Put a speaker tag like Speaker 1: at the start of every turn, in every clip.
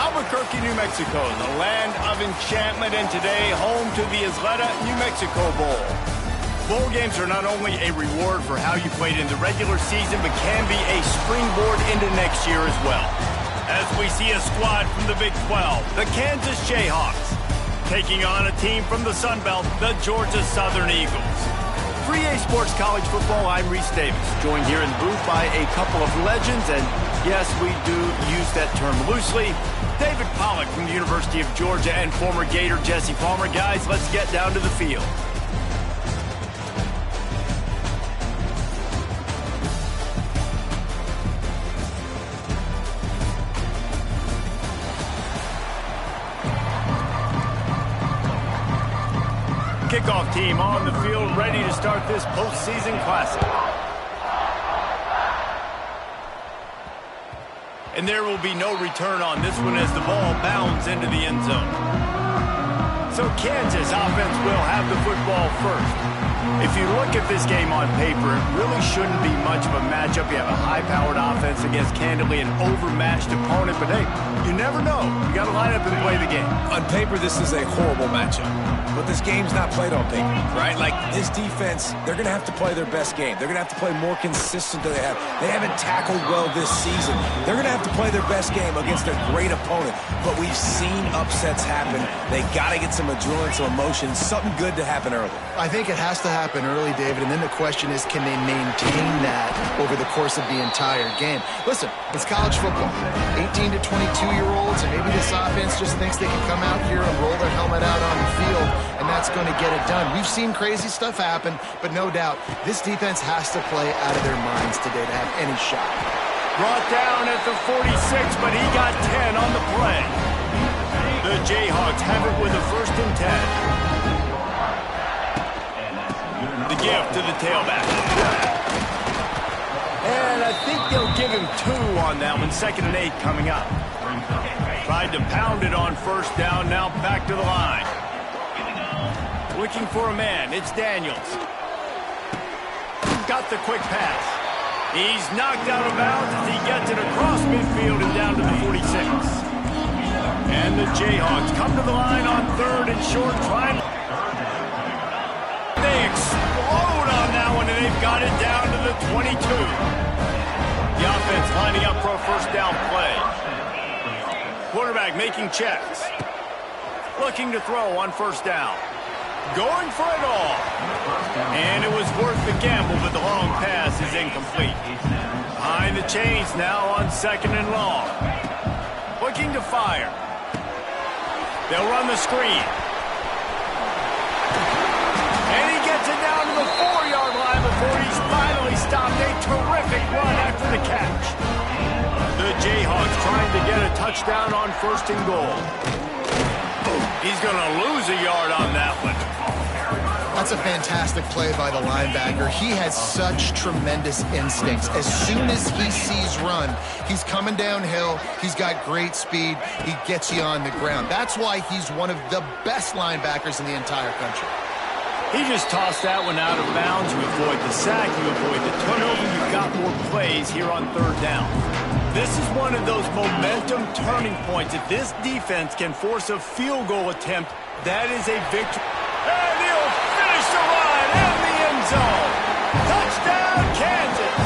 Speaker 1: Albuquerque, New Mexico, the land of enchantment, and today home to the Isleta, New Mexico Bowl. Bowl games are not only a reward for how you played in the regular season, but can be a springboard into next year as well. As we see a squad from the Big 12, the Kansas Jayhawks, taking on a team from the Sun Belt, the Georgia Southern Eagles. For EA Sports College Football, I'm Reese Davis, joined here in the booth by a couple of legends, and yes, we do use that term loosely. David Pollack from the University of Georgia and former Gator Jesse Palmer. Guys, let's get down to the field. Kickoff team on the field, ready to start this postseason classic. And there will be no return on this one as the ball bounds into the end zone. So Kansas offense will have the football first. If you look at this game on paper, it really shouldn't be much of a matchup. You have a high-powered offense against candidly an overmatched opponent, but hey, you never know. You got to line up and play the game.
Speaker 2: On paper, this is a horrible matchup. But this game's not played on paper, right? Like, this defense, they're going to have to play their best game. They're going to have to play more consistent than they have. They haven't tackled well this season. They're going to have to play their best game against a great opponent. But we've seen upsets happen. They got to get some adrenaline, some emotion, something good to happen early.
Speaker 3: I think it has to happen early, David, and then the question is, can they maintain that over the course of the entire game? Listen, it's college football. 18 to 22-year-olds, and maybe this offense just thinks they can come out here and roll their helmet out on the field, and that's going to get it done. We've seen crazy stuff happen, but no doubt, this defense has to play out of their minds today to have any shot.
Speaker 1: Brought down at the 46, but he got 10 on the play. The Jayhawks have it with a 1st and 10. The give to the tailback. And I think they'll give him 2 on that one. 2nd and 8 coming up. Tried to pound it on 1st down, now back to the line. Looking for a man, it's Daniels. Got the quick pass. He's knocked out of bounds as he gets it across midfield and down to the 46. And the Jayhawks come to the line on 3rd and short, trying. They explode on that one, and they've got it down to the 22. The offense lining up for a 1st down play. Quarterback making checks. Looking to throw on 1st down. Going for it all. And it was worth the gamble, but the long pass is incomplete. Behind the chains now on 2nd and long. Looking to fire. They'll run the screen. And he gets it down to the 4-yard line before he's finally stopped. A terrific run after the catch. The Jayhawks trying to get a touchdown on 1st and goal. He's going to lose a yard on that one.
Speaker 3: That's a fantastic play by the linebacker. He has such tremendous instincts. As soon as he sees run, he's coming downhill. He's got great speed. He gets you on the ground. That's why he's one of the best linebackers in the entire country.
Speaker 1: He just tossed that one out of bounds. You avoid the sack, you avoid the turnover. You've got more plays here on 3rd down. This is one of those momentum turning points. If this defense can force a field goal attempt, that is a victory. And he'll finish the run in the end zone. Touchdown, Kansas.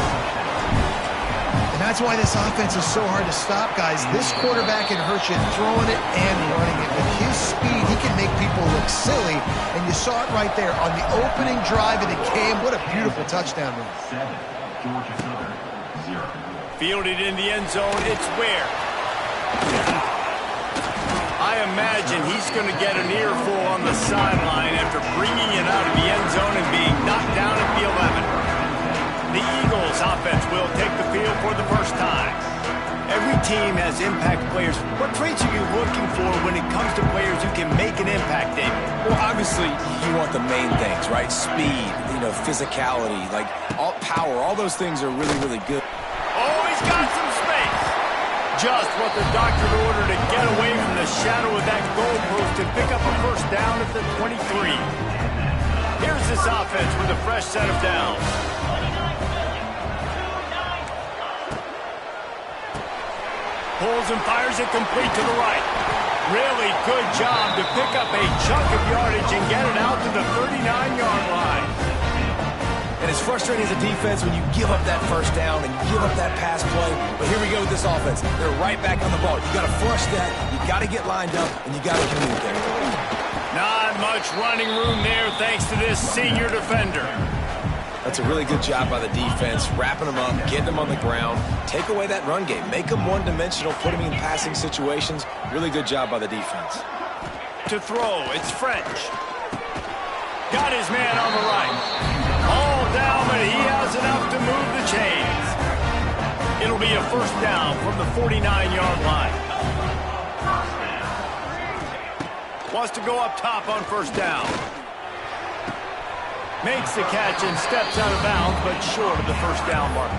Speaker 3: And that's why this offense is so hard to stop, guys. This quarterback can hurt you throwing it and running it. With his speed, he can make people look silly. And you saw it right there on the opening drive of the game. What a beautiful touchdown run.
Speaker 4: Georgia Southern, 0.
Speaker 1: Fielded in the end zone, it's Ware. I imagine he's going to get an earful on the sideline after bringing it out of the end zone and being knocked down at the 11. The Eagles offense will take the field for the 1st time. Every team has impact players. What traits are you looking for when it comes to players who can make an impact, David?
Speaker 2: Well, obviously, you want the main things, right? Speed, physicality, like all power. All those things are really, really good.
Speaker 1: Oh, he's got some space. Just what the doctor ordered to get away from the shadow of that goalpost and pick up a 1st down at the 23. Here's this offense with a fresh set of downs. pulls and fires it complete to the right. Really good job to pick up a chunk of yardage and get it out to the 39-yard line.
Speaker 2: And it's frustrating as a defense when you give up that first down and you give up that pass play. But here we go with this offense. They're right back on the ball. You got to flush that. You got to get lined up, and you got to communicate.
Speaker 1: Not much running room there thanks to this senior defender.
Speaker 2: That's a really good job by the defense, wrapping them up, getting them on the ground. Take away that run game. Make them one-dimensional, put them in passing situations. Really good job by the defense.
Speaker 1: To throw, it's French. Got his man on the right. All down, but he has enough to move the chains. It'll be a first down from the 49-yard line. Wants to go up top on first down. Makes the catch and steps out of bounds, but short of the first down mark.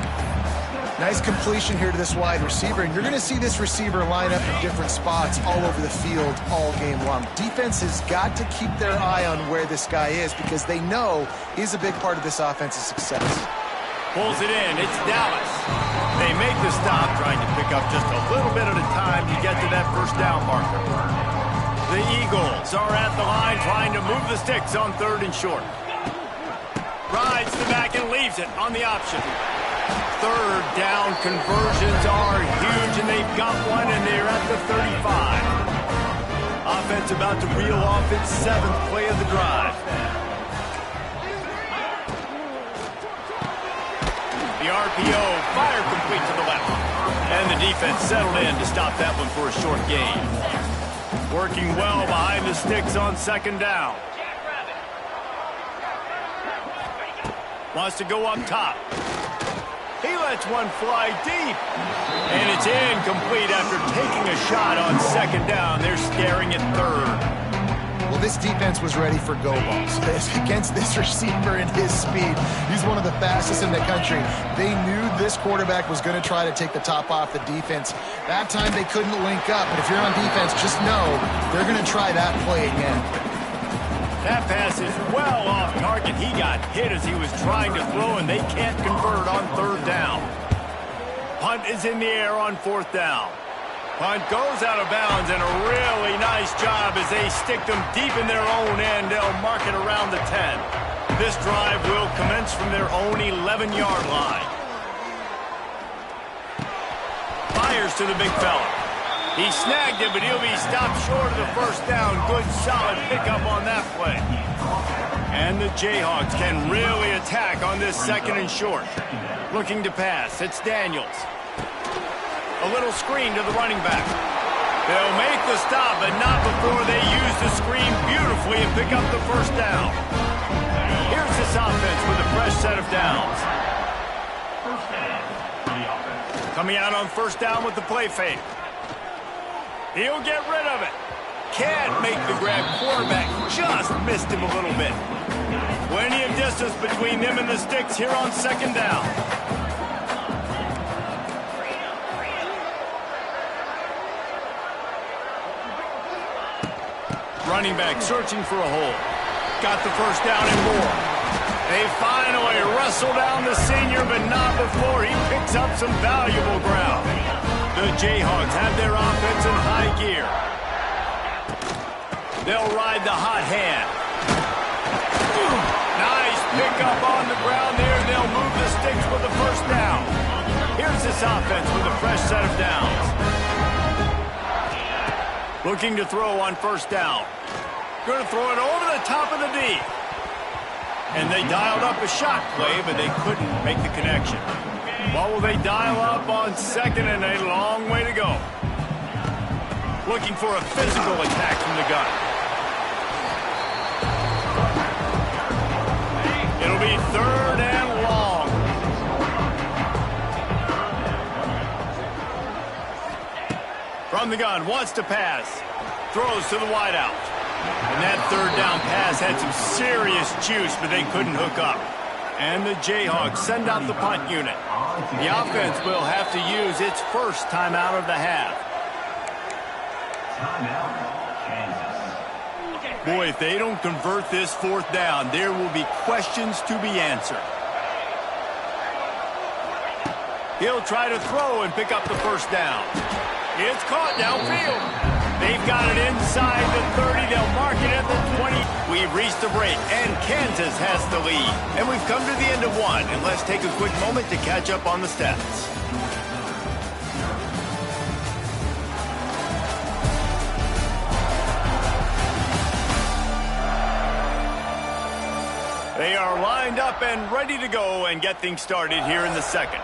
Speaker 3: Nice completion here to this wide receiver, and you're going to see this receiver line up in different spots all over the field all game long. Defense has got to keep their eye on where this guy is because they know he's a big part of this offense's success.
Speaker 1: Pulls it in. It's Dallas. They make the stop, trying to pick up just a little bit at a time to get to that first down marker. The Eagles are at the line trying to move the sticks on third and short. Rides the back and leaves it on the option. Third down conversions are huge, and they've got one, and they're at the 35. Offense about to reel off its seventh play of the drive. The RPO, fire complete to the left. And the defense settled in to stop that one for a short gain. Working well behind the sticks on second down. Wants to go up top. He lets one fly deep. And it's incomplete after taking a shot on second down. They're staring at third.
Speaker 3: Well, this defense was ready for go balls. Against this receiver and his speed, he's one of the fastest in the country. They knew this quarterback was going to try to take the top off the defense. That time they couldn't link up. But if you're on defense, just know they're going to try that play again.
Speaker 1: That pass is well off target. He got hit as he was trying to throw, and they can't convert on third down. Punt is in the air on fourth down. Punt goes out of bounds, and a really nice job as they stick them deep in their own end. They'll mark it around the 10. This drive will commence from their own 11-yard line. Fires to the big fella. He snagged it, but he'll be stopped short of the first down. Good, solid pickup on that play. And the Jayhawks can really attack on this second and short. Looking to pass. It's Daniels. A little screen to the running back. They'll make the stop, but not before they use the screen beautifully and pick up the first down. Here's this offense with a fresh set of downs. Coming out on first down with the play fake. He'll get rid of it. Can't make the grab. Quarterback just missed him a little bit. Plenty of distance between them and the sticks here on second down. Running back searching for a hole. Got the first down and more. They finally wrestle down the senior, but not before he picks up some valuable ground. The Jayhawks have their offense in high gear. They'll ride the hot hand. Nice pickup on the ground there. They'll move the sticks with the first down. Here's this offense with a fresh set of downs. Looking to throw on first down. Going to throw it over the top of the D. And they dialed up a shot play, but they couldn't make the connection. What will they dial up on second, and a long way to go. Looking for a physical attack from the gun. It'll be third and long. From the gun, wants to pass. Throws to the wideout. And that third down pass had some serious juice, but they couldn't hook up. And the Jayhawks send out the punt unit. The offense will have to use its first timeout of the half. Boy, if they don't convert this fourth down, there will be questions to be answered. He'll try to throw and pick up the first down. It's caught downfield. They've got it inside the 30. They'll mark it at the 20. We've reached the break, and Kansas has the lead. And we've come to the end of one. And let's take a quick moment to catch up on the stats. They are lined up and ready to go and get things started here in the second.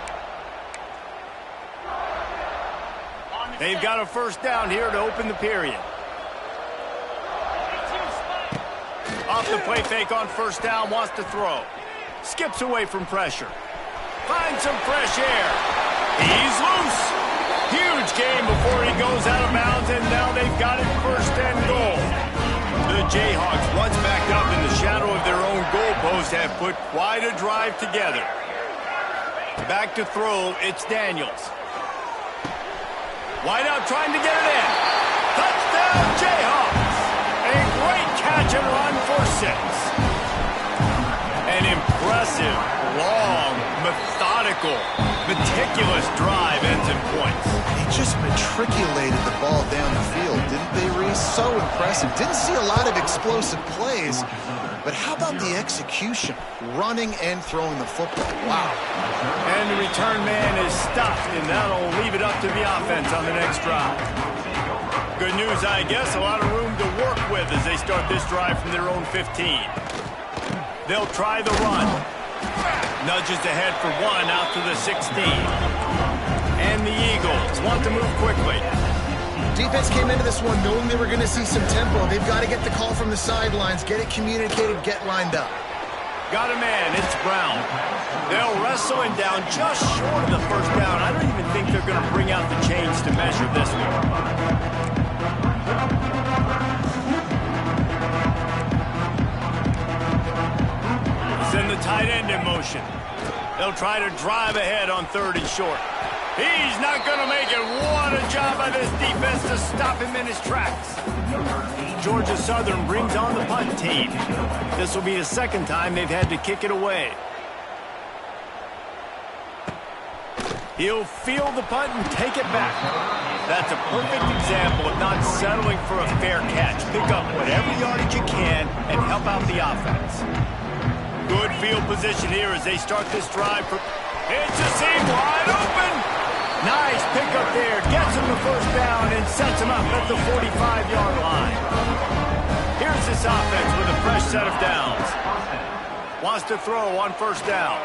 Speaker 1: They've got a first down here to open the period. Off the play fake on first down, wants to throw. Skips away from pressure. Finds some fresh air. He's loose. Huge game before he goes out of bounds, and now they've got it first and goal. The Jayhawks, once backed up in the shadow of their own goalpost, have put quite a drive together. Back to throw, it's Daniels. Wide out trying to get it in. Touchdown, Jayhawks. A great catch and run for 6. An impressive, long, methodical, meticulous drive ends in points.
Speaker 3: They just matriculated the ball down the field, didn't they, Reese? So impressive. Didn't see a lot of explosive plays, but how about the execution? Running and throwing the football. Wow.
Speaker 1: And the return man is stopped, and that'll leave it up to the offense on the next drive. Good news, I guess. A lot of room to work with as they start this drive from their own 15. They'll try the run. Nudges ahead for 1 out to the 16. And the Eagles want to move quickly.
Speaker 3: Defense came into this one knowing they were going to see some tempo. They've got to get the call from the sidelines, get it communicated, get lined up.
Speaker 1: Got a man, it's Brown. They'll wrestle him down just short of the first down. I don't even think they're going to bring out the chains to measure this one. Send the tight end in motion. They'll try to drive ahead on 3rd and short. He's not going to make it. What a job by this defense to stop him in his tracks. Georgia Southern brings on the punt team. This will be the second time they've had to kick it away. He'll field the punt and take it back. That's a perfect example of not settling for a fair catch. Pick up whatever yardage you can and help out the offense. Good field position here as they start this drive. It's a seam wide open. Nice pickup there. Gets him the first down and sets him up at the 45-yard line. Here's this offense with a fresh set of downs. Wants to throw on first down.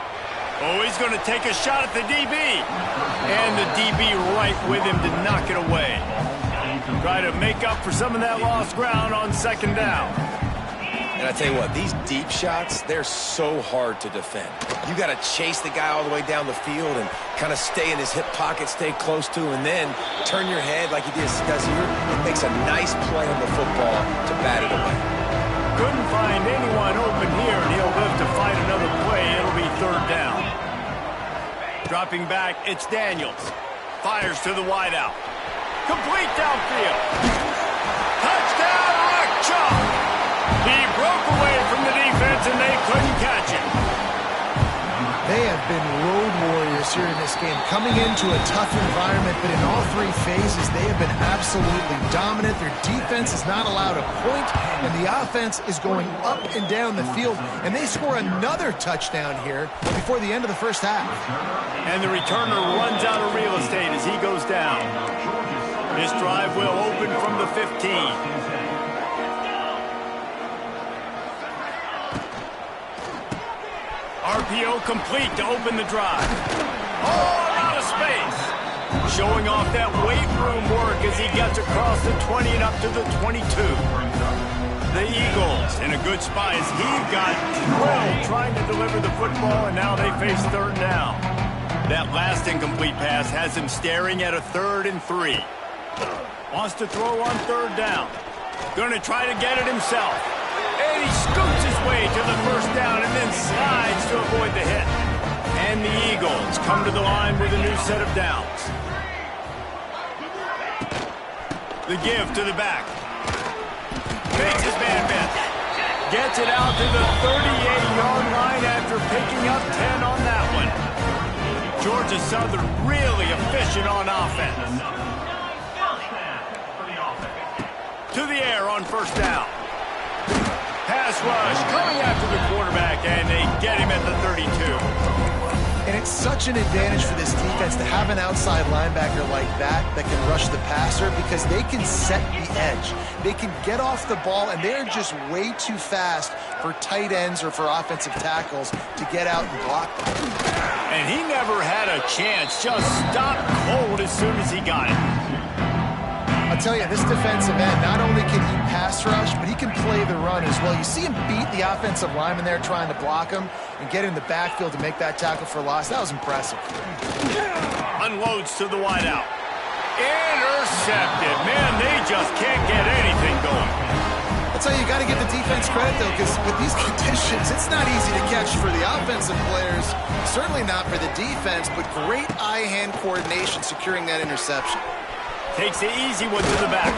Speaker 1: Oh, he's going to take a shot at the DB. And the DB right with him to knock it away. Try to make up for some of that lost ground on second down.
Speaker 2: And I tell you what, these deep shots, they're so hard to defend. You got to chase the guy all the way down the field and kind of stay in his hip pocket, stay close to him, and then turn your head like he does here. It makes a nice play on the football to bat it away.
Speaker 1: Couldn't find anyone open here, and he'll live to fight another play. It'll be 3rd down. Dropping back, it's Daniels. Fires to the wideout. Complete downfield. Touchdown, Rock Chalk! He broke away from the defense, and they couldn't catch him.
Speaker 3: They have been road warriors here in this game, coming into a tough environment, but in all 3 phases, they have been absolutely dominant. Their defense is not allowed a point, and the offense is going up and down the field, and they score another touchdown here before the end of the first half.
Speaker 1: And the returner runs out of real estate as he goes down. This drive will open from the 15. RPO complete to open the drive. Oh, out of space. Showing off that weight room work as he gets across the 20 and up to the 22. The Eagles in a good spot as he got drilled trying to deliver the football, and now they face 3rd down. That last incomplete pass has him staring at a 3rd and 3. Wants to throw on 3rd down. Going to try to get it himself. And he scoots his way to the first down and then slides to avoid the hit. And the Eagles come to the line with a new set of downs. The give to the back. Makes his man miss. Gets it out to the 38-yard line after picking up 10 on that one. Georgia Southern really efficient on offense. to the air on first down. Pass rush coming after the quarterback, and they get him at the 32.
Speaker 3: And it's such an advantage for this defense to have an outside linebacker like that can rush the passer because they can set the edge. They can get off the ball, and they're just way too fast for tight ends or for offensive tackles to get out and block them.
Speaker 1: And he never had a chance, just stopped cold as soon as he got it.
Speaker 3: I'll tell you, this defensive end, not only can he pass rush, but he can play the run as well. You see him beat the offensive lineman there trying to block him and get in the backfield to make that tackle for loss. That was impressive.
Speaker 1: Unloads to the wideout. Intercepted. Man, they just can't get anything going.
Speaker 3: I'll tell you, you got to give the defense credit, though, because with these conditions, it's not easy to catch for the offensive players. Certainly not for the defense, but great eye-hand coordination securing that interception.
Speaker 1: Takes the easy one to the back.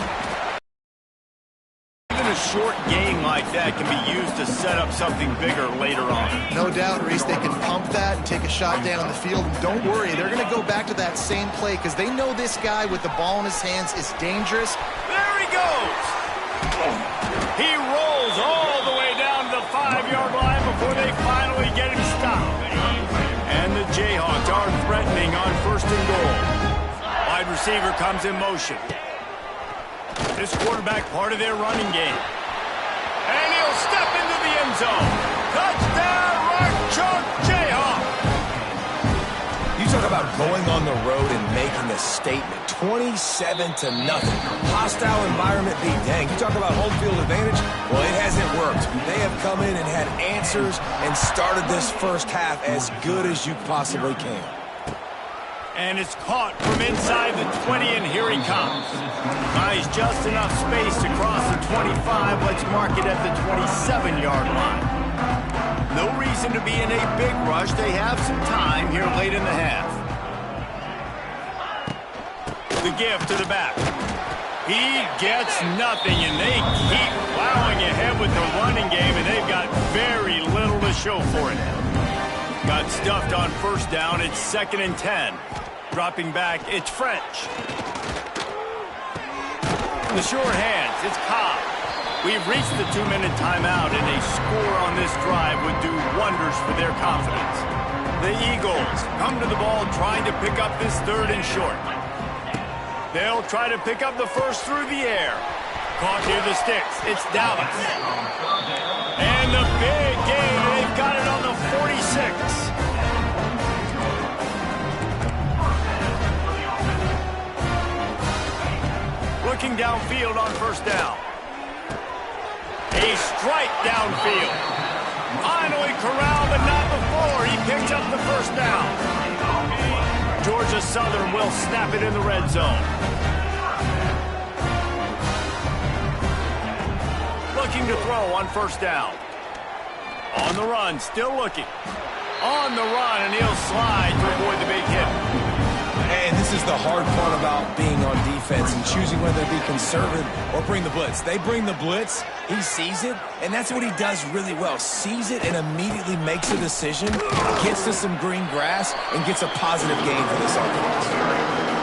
Speaker 1: Even a short gain like that can be used to set up something bigger later on.
Speaker 3: No doubt, Reese, they can pump that and take a shot down on the field. And don't worry, they're going to go back to that same play because they know this guy with the ball in his hands is dangerous.
Speaker 1: There he goes. He rolls all the way down to the 5-yard line before they finally get him stopped. And the Jayhawks are threatening on first and goal. Wide receiver comes in motion. This quarterback part of their running game. And he'll step into the end zone. Touchdown, Rock Jayhawk.
Speaker 2: You talk about going on the road and making a statement. 27-0. Hostile environment be dang. You talk about home field advantage? Well, it hasn't worked. They have come in and had answers and started this first half as good as you possibly can.
Speaker 1: And it's caught from inside the 20, and here he comes. Buys just enough space to cross the 25. Let's mark it at the 27-yard line. No reason to be in a big rush. They have some time here late in the half. The give to the back. He gets nothing, and they keep plowing ahead with the running game, and they've got very little to show for it. Got stuffed on first down. It's 2nd and 10. Dropping back, it's French. The short hands, it's Cobb. We've reached the 2-minute timeout, and a score on this drive would do wonders for their confidence. The Eagles come to the ball trying to pick up this 3rd and short. They'll try to pick up the first through the air. Caught near the sticks, it's Dallas. And the big game, they've got it on the 46. Looking downfield on first down. A strike downfield. Finally corralled, but not before. He picked up the first down. Georgia Southern will snap it in the red zone. Looking to throw on first down. On the run, still looking. On the run, and he'll slide to avoid the big hit.
Speaker 2: And this is the hard part about being on defense and choosing whether to be conservative or bring the blitz. They bring the blitz, he sees it, and that's what he does really well. Sees it and immediately makes a decision, gets to some green grass, and gets a positive gain for this offense.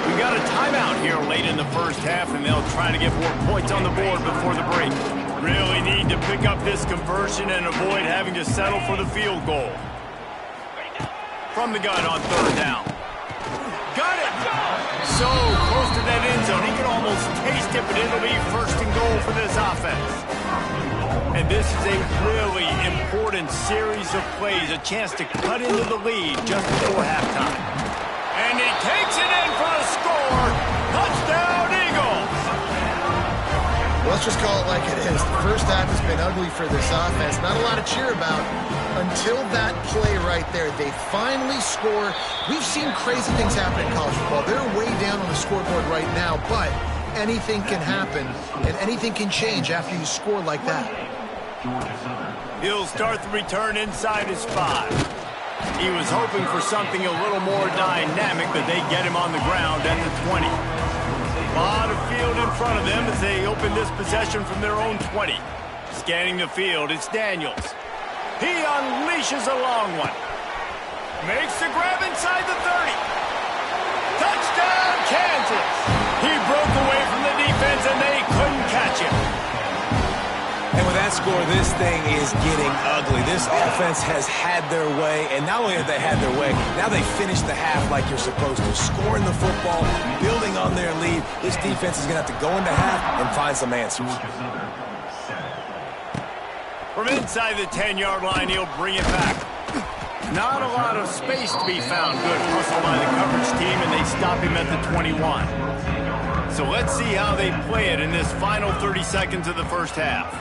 Speaker 1: We've got a timeout here late in the first half, and they'll try to get more points on the board before the break. Really need to pick up this conversion and avoid having to settle for the field goal. From the gun on 3rd down. Got it! So close to that end zone. He can almost taste it, but it'll be 1st and goal for this offense. And this is a really important series of plays, a chance to cut into the lead just before halftime. And he takes it in for the score. Touchdown, Eagles!
Speaker 3: Let's just call it like it is. The first half has been ugly for this offense. Not a lot to cheer about until that play right there. They finally score. We've seen crazy things happen in college football. They're way down on the scoreboard right now, but anything can happen, and anything can change after you score like that.
Speaker 1: He'll start the return inside his 5. He was hoping for something a little more dynamic, but they get him on the ground at the 20. A lot of field in front of them as they open this possession from their own 20. Scanning the field, it's Daniels. He unleashes a long one. Makes the grab inside the 30. Touchdown, Kansas! He broke away from the defense, and they couldn't catch him.
Speaker 2: And with that score, this thing is getting ugly. This offense has had their way, and not only have they had their way, now they finished the half like you're supposed to. Scoring the football, building on their lead. This defense is going to have to go into half and find some answers.
Speaker 1: From inside the 10-yard line, he'll bring it back. Not a lot of space to be found. Good hustle by the coverage team, and they stop him at the 21. So let's see how they play it in this final 30 seconds of the first half.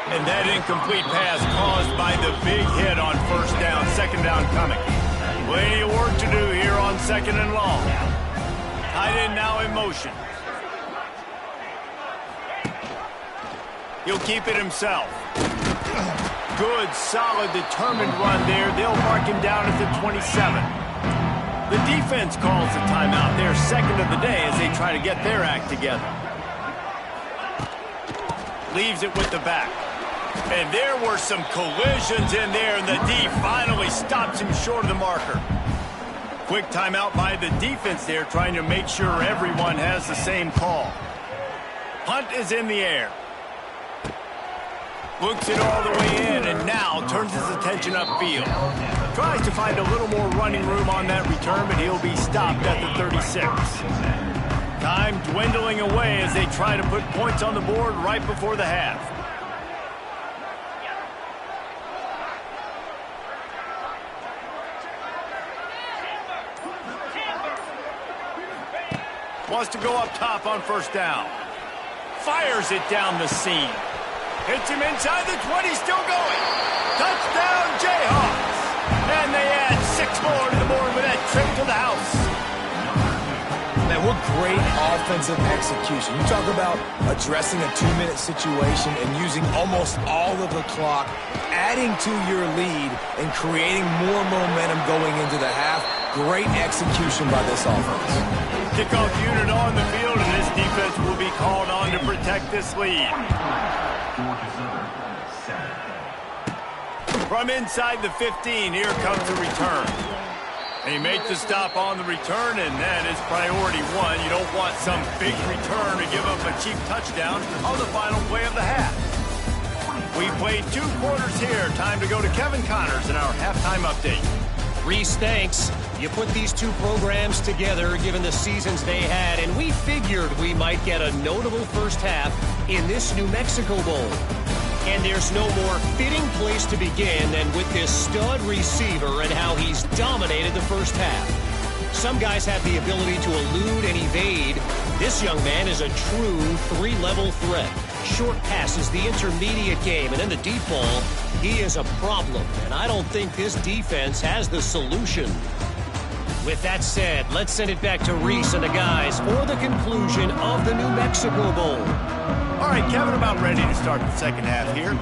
Speaker 1: And that incomplete pass caused by the big hit on first down, second down coming. Plenty of work to do here on second and long. Tight end now in motion. He'll keep it himself. Good, solid, determined run there. They'll mark him down at the 27. The defense calls the timeout. Their second of the day as they try to get their act together. Leaves it with the back. And there were some collisions in there, and the D finally stops him short of the marker. Quick timeout by the defense there, trying to make sure everyone has the same call. Punt is in the air. Looks it all the way in, and now turns his attention upfield. Tries to find a little more running room on that return, but he'll be stopped at the 36. Time dwindling away as they try to put points on the board right before the half. Wants to go up top on first down. Fires it down the seam. Hits him inside the 20, still going. Touchdown, Jayhawks. And they add 6 more to the board with that trip to the house.
Speaker 2: Man, what great offensive execution. You talk about addressing a 2-minute situation and using almost all of the clock, adding to your lead and creating more momentum going into the half. Great execution by this offense.
Speaker 1: Kickoff unit on the field, and this defense will be called on to protect this lead. From inside the 15, here comes the return. They make the stop on the return, and that is priority one. You don't want some big return to give up a cheap touchdown on the final play of the half. We played 2 quarters here. Time to go to Kevin Connors in our halftime update.
Speaker 5: Reese, thanks. You put these 2 programs together given the seasons they had, and we figured we might get a notable first half in this New Mexico Bowl. And there's no more fitting place to begin than with this stud receiver and how he's dominated the first half. Some guys have the ability to elude and evade. This young man is a true 3-level threat. Short passes, the intermediate game, and in the deep ball, he is a problem. And I don't think this defense has the solution. With that said, let's send it back to Reese and the guys for the conclusion of the New Mexico Bowl.
Speaker 1: All right, Kevin, about ready to start the second half here.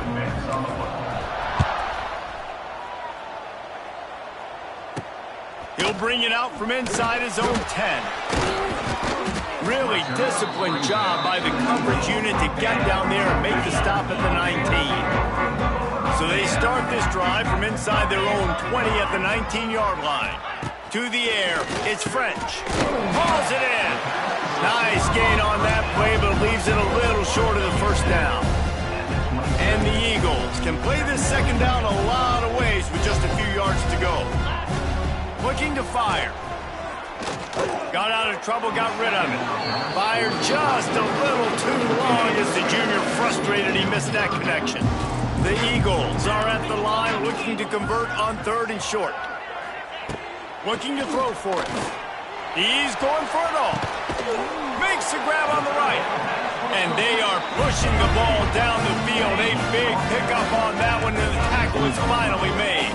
Speaker 1: He'll bring it out from inside his own 10. Really disciplined job by the coverage unit to get down there and make the stop at the 19. So they start this drive from inside their own 20 at the 19-yard line. To the air, it's French. Hauls it in. Nice gain on that play, but leaves it a little short of the first down. And the Eagles can play this second down a lot of ways with just a few yards to go. Looking to fire. Got out of trouble, got rid of it. Fired just a little too long as the junior frustrated he missed that connection. The Eagles are at the line looking to convert on 3rd and short. Looking to throw for it. He's going for it all. Makes the grab on the right. And they are pushing the ball down the field. A big pickup on that one, and the tackle is finally made.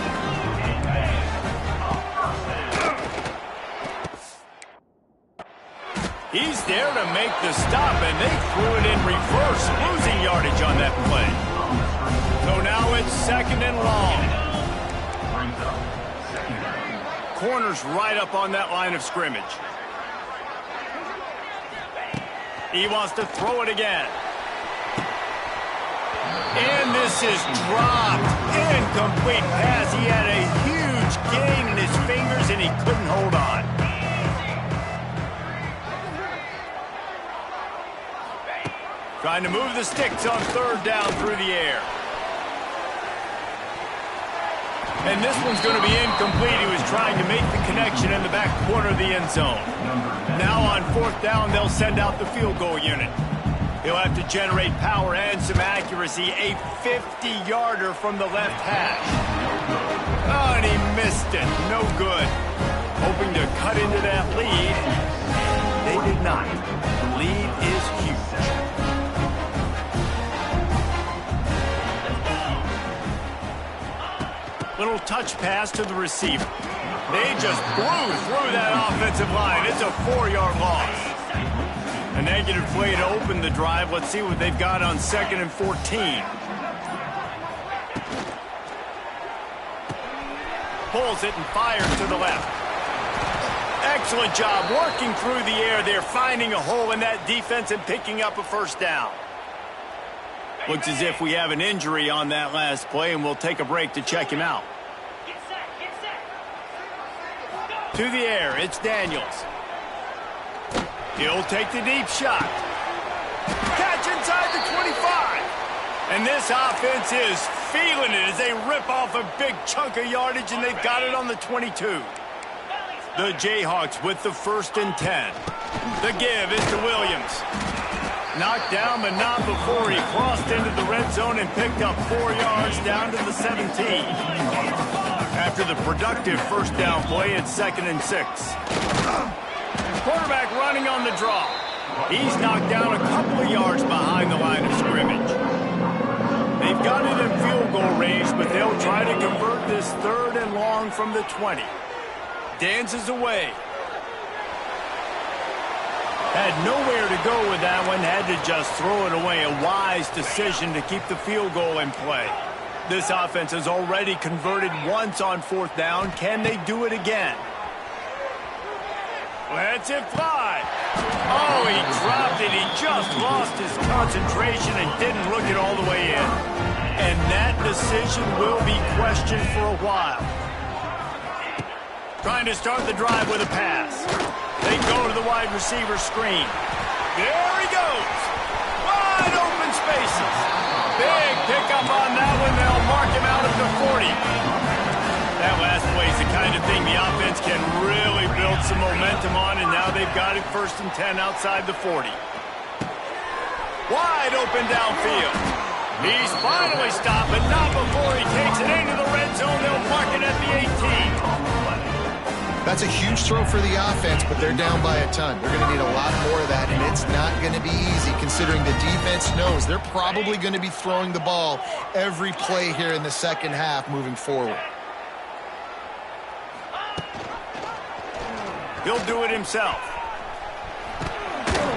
Speaker 1: He's there to make the stop, and they threw it in reverse, losing yardage on that play. So now it's 2nd and long. Corner's right up on that line of scrimmage. He wants to throw it again. And this is dropped. Incomplete pass. He had a huge gain in his fingers, and he couldn't hold on. Trying to move the sticks on third down through the air. And this one's going to be incomplete. He was trying to make the connection in the back corner of the end zone. Now on fourth down, they'll send out the field goal unit. He'll have to generate power and some accuracy. A 50-yarder from the left hash. Oh, and he missed it. No good. Hoping to cut into that lead. They did not. The lead is huge. Little touch pass to the receiver. They just blew through that offensive line. It's a 4-yard loss. A negative play to open the drive. Let's see what they've got on 2nd and 14. Pulls it and fires to the left. Excellent job working through the air there, finding a hole in that defense and picking up a first down. Looks as if we have an injury on that last play, and we'll take a break to check him out. To the air, it's Daniels. He'll take the deep shot. Catch inside the 25. And this offense is feeling it as they rip off a big chunk of yardage, and they've got it on the 22. The Jayhawks with the 1st and 10. The give is to Williams. Knocked down, but not before he crossed into the red zone and picked up 4 yards down to the 17. After the productive first down play, it's 2nd and 6. Quarterback running on the draw. He's knocked down a couple of yards behind the line of scrimmage. They've got it in field goal range, but they'll try to convert this 3rd and long from the 20. Dances away. Had nowhere to go with that one, had to just throw it away. A wise decision to keep the field goal in play. This offense has already converted once on 4th down. Can they do it again? Lets it fly. Oh, he dropped it. He just lost his concentration and didn't look it all the way in. And that decision will be questioned for a while. Trying to start the drive with a pass. They go to the wide receiver screen. There he goes. Wide open spaces. Big pickup on that one. They'll mark him out at the 40. That last play is the kind of thing the offense can really build some momentum on, and now they've got it 1st and 10 outside the 40. Wide open downfield. He's finally stopped, but not before he takes it into the red zone. They'll mark it at the 18.
Speaker 3: That's a huge throw for the offense, but they're down by a ton. They're going to need a lot more of that, and it's not going to be easy considering the defense knows they're probably going to be throwing the ball every play here in the 2nd half moving forward.
Speaker 1: He'll do it himself.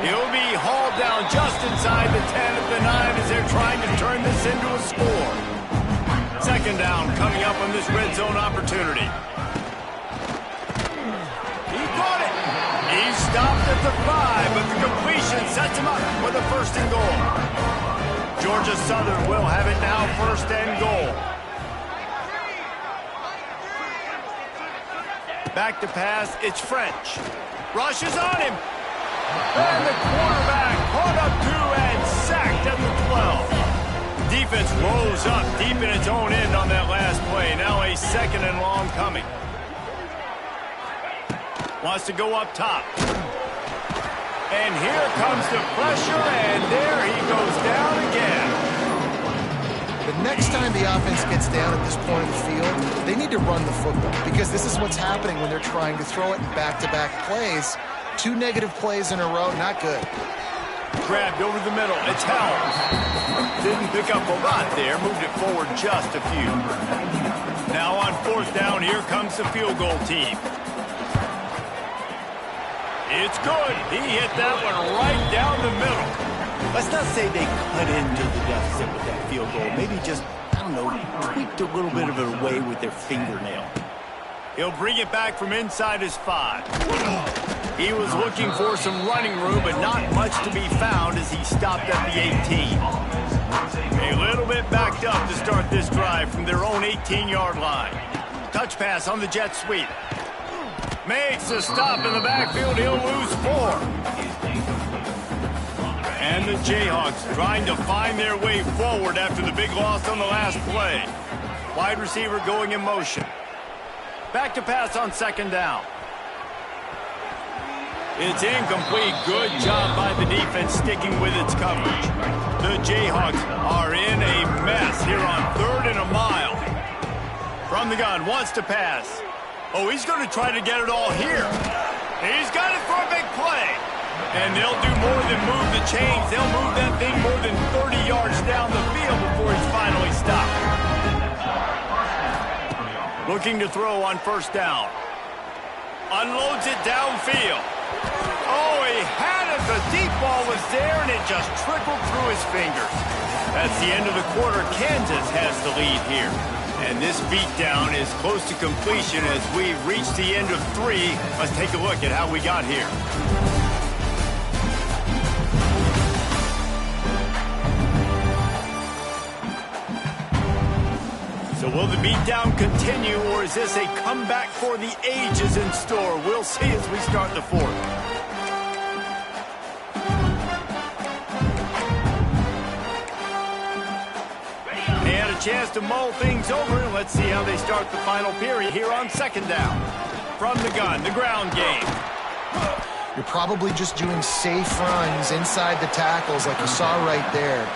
Speaker 1: He'll be hauled down just inside the 10 at the 9 as they're trying to turn this into a score. 2nd down coming up on this red zone opportunity. He caught it. He stopped at the 5, but the completion sets him up for the 1st and goal. Georgia Southern will have it now, 1st and goal. Back to pass, it's French. Rushes on him. And the quarterback caught up to and sacked at the 12. Defense rose up deep in its own end on that last play. Now a 2nd and long coming. Wants to go up top. And here comes the pressure, and there he goes down again.
Speaker 3: The next time the offense gets down at this point of the field, they need to run the football because this is what's happening when they're trying to throw it in back-to-back plays. 2 negative plays in a row, not good.
Speaker 1: Grabbed over the middle. It's Helms. Didn't pick up a lot there. Moved it forward just a few. Now on 4th down, here comes the field goal team. It's good. He hit that one right down the middle. Let's not say they cut into the deficit with that field goal. Maybe just, I don't know, tweaked a little bit of it away with their fingernail. He'll bring it back from inside his 5. He was looking for some running room, but not much to be found as he stopped at the 18. A little bit backed up to start this drive from their own 18-yard line. Touch pass on the jet sweep. Makes a stop in the backfield. He'll lose 4. And the Jayhawks trying to find their way forward after the big loss on the last play. Wide receiver going in motion. Back to pass on second down. It's incomplete. Good job by the defense sticking with its coverage. The Jayhawks are in a mess here on 3rd and a mile. From the gun, wants to pass. Oh, he's going to try to get it all here. He's got it for a big play. And they'll do more than move the chains. They'll move that thing more than 30 yards down the field before he's finally stopped. Looking to throw on first down. Unloads it downfield. Oh, he had it. The deep ball was there, and it just trickled through his fingers. That's the end of the quarter. Kansas has the lead here. And this beatdown is close to completion as we reach the end of 3. Let's take a look at how we got here. So will the beatdown continue, or is this a comeback for the ages in store? We'll see as we start the 4th. Chance to mull things over, and let's see how they start the final period here on second down. From the gun, the ground game.
Speaker 3: You're probably just doing safe runs inside the tackles like you saw right there.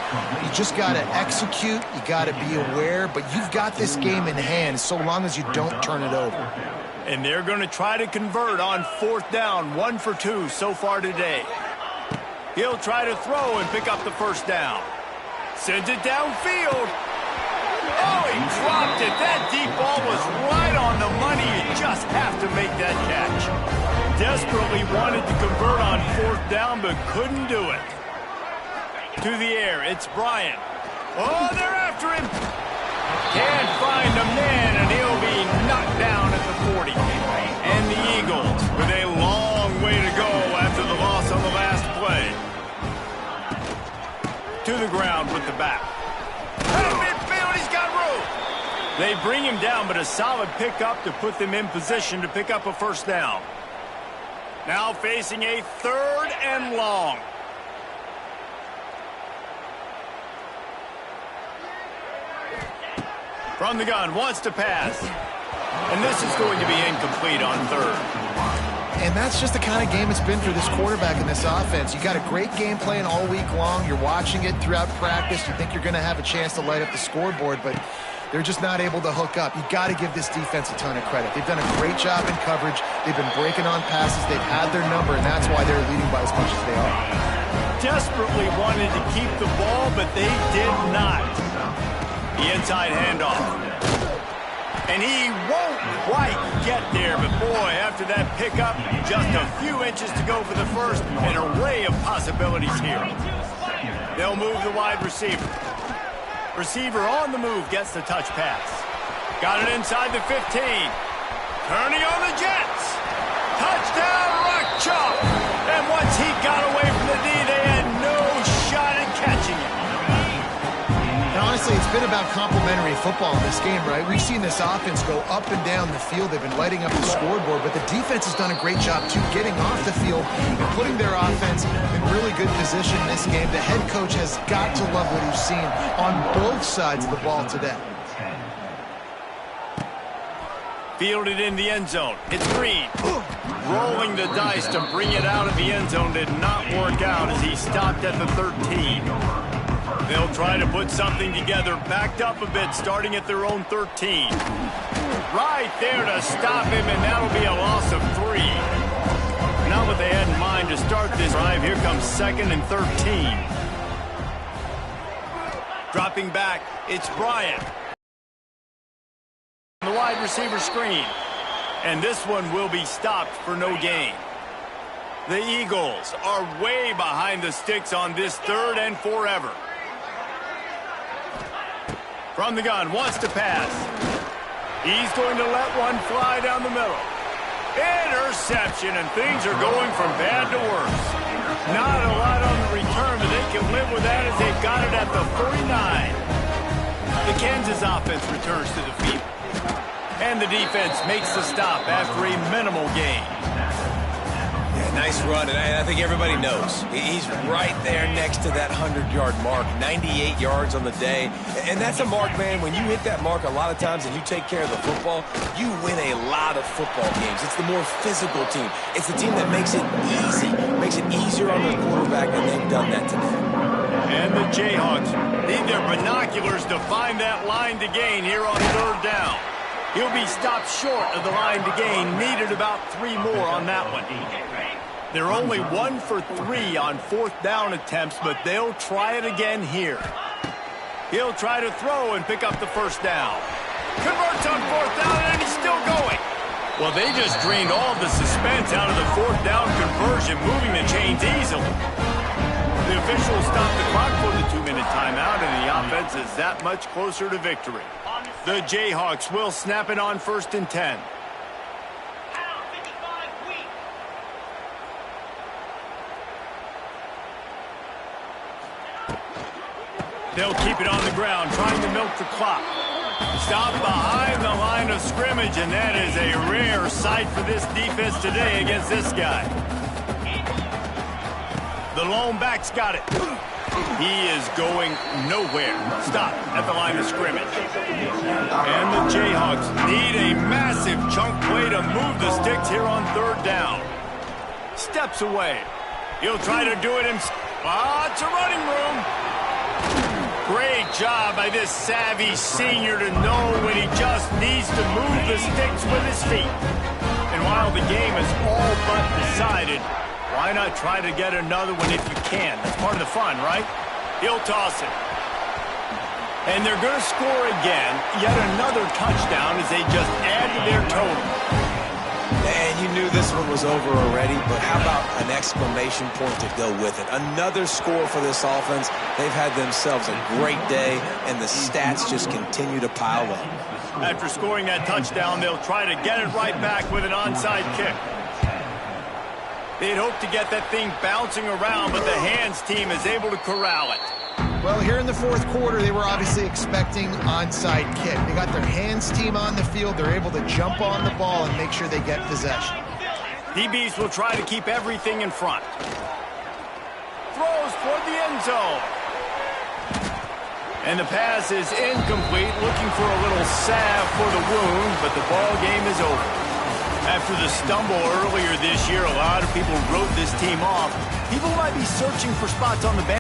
Speaker 3: You just got to execute, you got to be aware, but you've got this game in hand so long as you don't turn it over.
Speaker 1: And they're going to try to convert on 4th down, 1 for 2 so far today. He'll try to throw and pick up the first down. Sends it downfield. Oh, he dropped it. That deep ball was right on the money. You just have to make that catch. Desperately wanted to convert on 4th down, but couldn't do it. To the air, it's Bryant. Oh, they're after him. Can't find a man, and he'll be knocked down at the 40. And the Eagles with a long way to go after the loss on the last play. To the ground with the back. He's got room. They bring him down, but a solid pickup to put them in position to pick up a first down. Now facing a 3rd and long. From the gun, wants to pass. And this is going to be incomplete on 3rd.
Speaker 3: And that's just the kind of game it's been for this quarterback in this offense. You got a great game plan all week long. You're watching it throughout practice. You think you're going to have a chance to light up the scoreboard, but they're just not able to hook up. You got to give this defense a ton of credit. They've done a great job in coverage. They've been breaking on passes. They've had their number, and that's why they're leading by as much as they are.
Speaker 1: Desperately wanted to keep the ball, but they did not. The inside handoff. And he won't quite get there, but boy, after that pickup, just a few inches to go for the first. An array of possibilities here. They'll move the wide receiver. Receiver on the move gets the touch pass. Got it inside the 15. Turning on the Jets. Touchdown, Rock Chalk. And once he got away from the D, they had no shot at catching him.
Speaker 3: And honestly, it's been about complementary football in this game, right? We've seen this offense go up and down the field. They've been lighting up the scoreboard, but the defense has done a great job, too, getting off the field and putting their offense in really good position in this game. The head coach has got to love what he's seen on both sides of the ball today.
Speaker 1: Fielded in the end zone. It's Green. Rolling the dice to bring it out of the end zone did not work out as he stopped at the 13. They'll try to put something together, backed up a bit, starting at their own 13. Right there to stop him, and that'll be a loss of 3. Not what they had in mind to start this drive. Here comes 2nd and 13. Dropping back, it's Bryant. The wide receiver screen. And this one will be stopped for no gain. The Eagles are way behind the sticks on this 3rd and forever. From the gun, wants to pass. He's going to let one fly down the middle. Interception, and things are going from bad to worse. Not a lot on the return, but they can live with that as they've got it at the 49. The Kansas offense returns to the field. And the defense makes the stop after a minimal gain.
Speaker 3: Yeah,
Speaker 2: Nice run, and I think everybody knows. He's right there next to that 100-yard mark, 98 yards on the day. And that's a mark, man, when you hit that mark a lot of times and you take care of the football, you win a lot of football games. It's the more physical team. It's the team that makes it easy, makes it easier on their quarterback, and they've done that today.
Speaker 1: And the Jayhawks need their binoculars to find that line to gain here on third down. He'll be stopped short of the line to gain. Needed about 3 more on that one. They're only 1 for 3 on fourth down attempts, but they'll try it again here. He'll try to throw and pick up the first down. Converts on fourth down, and he's still going. Well, they just drained all of the suspense out of the fourth down conversion, moving the chains easily. The officials stopped the clock for the 2-minute timeout, and the offense is that much closer to victory. The Jayhawks will snap it on 1st and 10. They'll keep it on the ground, trying to milk the clock. Stop behind the line of scrimmage, and that is a rare sight for this defense today against this guy. The lone back's got it. He is going nowhere. Stop at the line of scrimmage. And the Jayhawks need a massive chunk play to move the sticks here on third down. Steps away. He'll try to do it himself. Lots of running room. Great job by this savvy senior to know when he just needs to move the sticks with his feet. And while the game is all but decided, why not try to get another one if you can? That's part of the fun, right? He'll toss it. And they're going to score again. Yet another touchdown as they just add to their total.
Speaker 2: Man, you knew this one was over already, but how about an exclamation point to go with it? Another score for this offense. They've had themselves a great day, and the stats just continue to pile up.
Speaker 1: After scoring that touchdown, they'll try to get it right back with an onside kick. They'd hope to get that thing bouncing around, but the hands team is able to corral it.
Speaker 3: Well, here in the fourth quarter, they were obviously expecting onside kick. They got their hands team on the field. They're able to jump on the ball and make sure they get possession.
Speaker 1: DBs will try to keep everything in front. Throws toward the end zone. And the pass is incomplete, looking for a little salve for the wound, but the ball game is over. After the stumble earlier this year, a lot of people wrote this team off. People might be searching for spots on the bench.